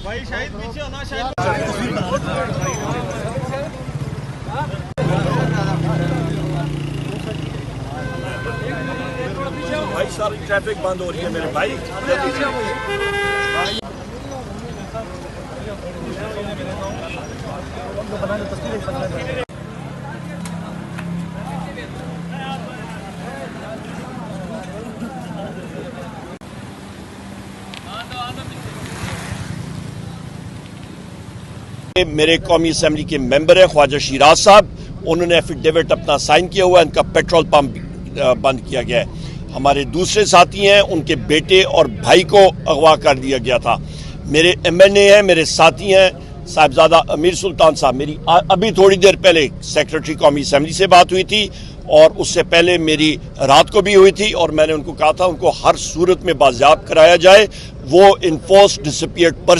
भाई शाहिद पीछे होना, शाहिद भाई सारी ट्रैफिक बंद हो रही है मेरे भाई। मेरे कौमी असेंबली के मेंबर हैं ख्वाजा शिराज साहब, उन्होंने एफिडेविट अपना साइन किया हुआ है, उनका पेट्रोल पंप बंद किया गया है। हमारे दूसरे साथी हैं, उनके बेटे और भाई को अगवा कर दिया गया था। मेरे एमएनए हैं, मेरे साथी हैं साहिबजादा अमीर सुल्तान साहब, मेरी अभी थोड़ी देर पहले सेक्रेटरी कौमी असेंबली से बात हुई थी और उससे पहले मेरी रात को भी हुई थी और मैंने उनको कहा था उनको हर सूरत में बाजियाब कराया जाए। वो इन्फोर्स डिसअपीयर्ड